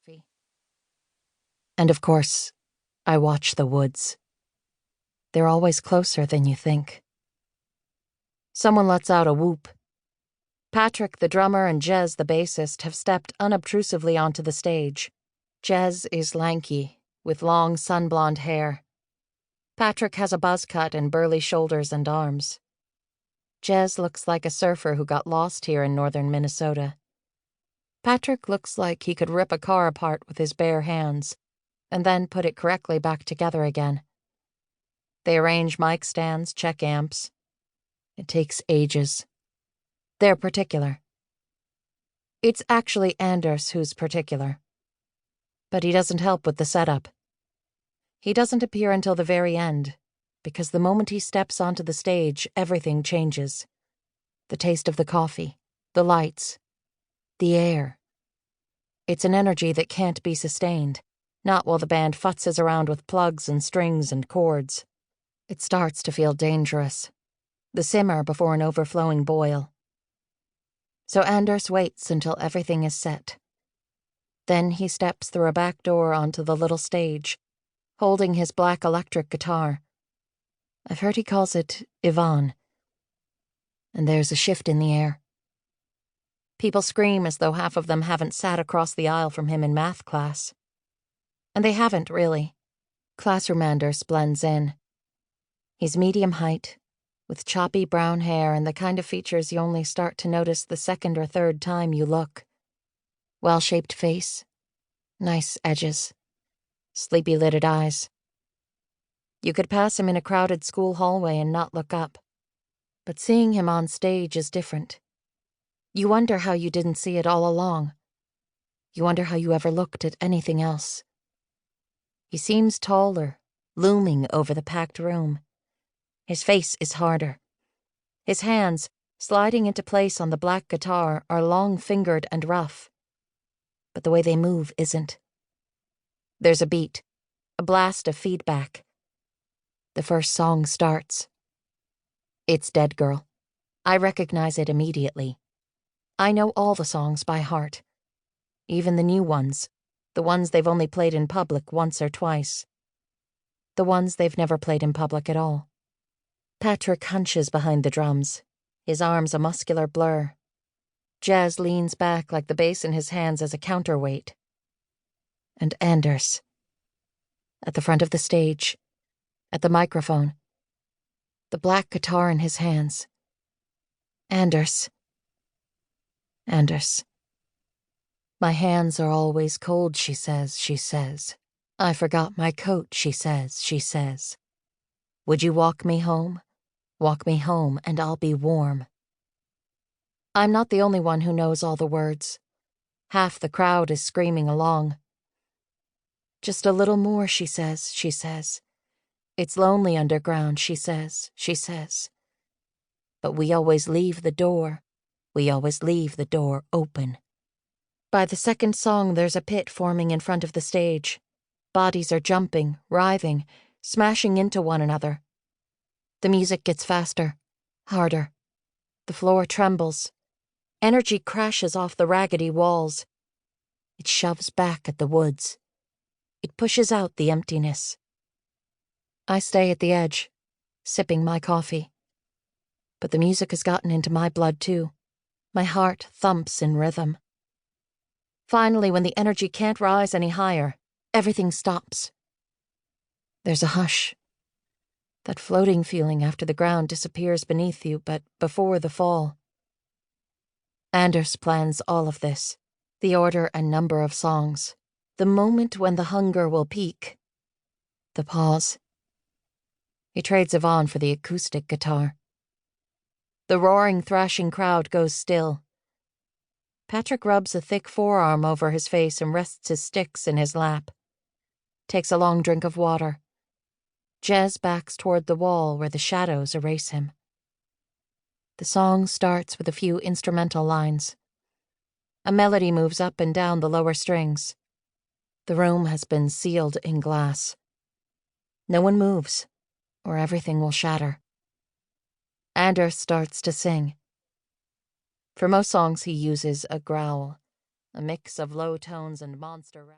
coffee. And of course, I watch the woods. They're always closer than you think. Someone lets out a whoop. Patrick, the drummer, and Jez, the bassist, have stepped unobtrusively onto the stage. Jez is lanky, with long sun-blonde hair. Patrick has a buzz cut and burly shoulders and arms. Jez looks like a surfer who got lost here in northern Minnesota. Patrick looks like he could rip a car apart with his bare hands, and then put it correctly back together again. They arrange mic stands, check amps. It takes ages. They're particular. It's actually Anderss who's particular. But he doesn't help with the setup. He doesn't appear until the very end, because the moment he steps onto the stage, everything changes. The taste of the coffee, the lights, the air. It's an energy that can't be sustained, not while the band futzes around with plugs and strings and chords. It starts to feel dangerous. The simmer before an overflowing boil. So Anderss waits until everything is set. Then he steps through a back door onto the little stage, holding his black electric guitar. I've heard he calls it Yvonne. And there's a shift in the air. People scream as though half of them haven't sat across the aisle from him in math class. And they haven't, really. Classroom Anderss blends in. He's medium height, with choppy brown hair and the kind of features you only start to notice the second or third time you look. Well-shaped face, nice edges, sleepy-lidded eyes. You could pass him in a crowded school hallway and not look up. But seeing him on stage is different. You wonder how you didn't see it all along. You wonder how you ever looked at anything else. He seems taller, looming over the packed room. His face is harder. His hands, sliding into place on the black guitar, are long-fingered and rough. But the way they move isn't. There's a beat, a blast of feedback. The first song starts. It's Dead Girl. I recognize it immediately. I know all the songs by heart. Even the new ones, the ones they've only played in public once or twice. The ones they've never played in public at all. Patrick hunches behind the drums, his arms a muscular blur. Jez leans back like the bass in his hands as a counterweight. And Anderss. At the front of the stage, at the microphone, the black guitar in his hands. Anderss. Anderss. My hands are always cold, she says, she says. I forgot my coat, she says, she says. Would you walk me home? Walk me home and I'll be warm. I'm not the only one who knows all the words. Half the crowd is screaming along. Just a little more, she says, she says. It's lonely underground, she says, she says. But we always leave the door open. By the second song, there's a pit forming in front of the stage. Bodies are jumping, writhing, smashing into one another. The music gets faster, harder. The floor trembles. Energy crashes off the raggedy walls. It shoves back at the woods. It pushes out the emptiness. I stay at the edge, sipping my coffee. But the music has gotten into my blood too. My heart thumps in rhythm. Finally, when the energy can't rise any higher, everything stops. There's a hush. That floating feeling after the ground disappears beneath you, but before the fall. Anderss plans all of this, the order and number of songs, the moment when the hunger will peak, the pause. He trades Yvonne for the acoustic guitar. The roaring, thrashing crowd goes still. Patrick rubs a thick forearm over his face and rests his sticks in his lap. Takes a long drink of water. Jez backs toward the wall where the shadows erase him. The song starts with a few instrumental lines. A melody moves up and down the lower strings. The room has been sealed in glass. No one moves, or everything will shatter. Anderss starts to sing. For most songs he uses a growl, a mix of low tones and monster rap.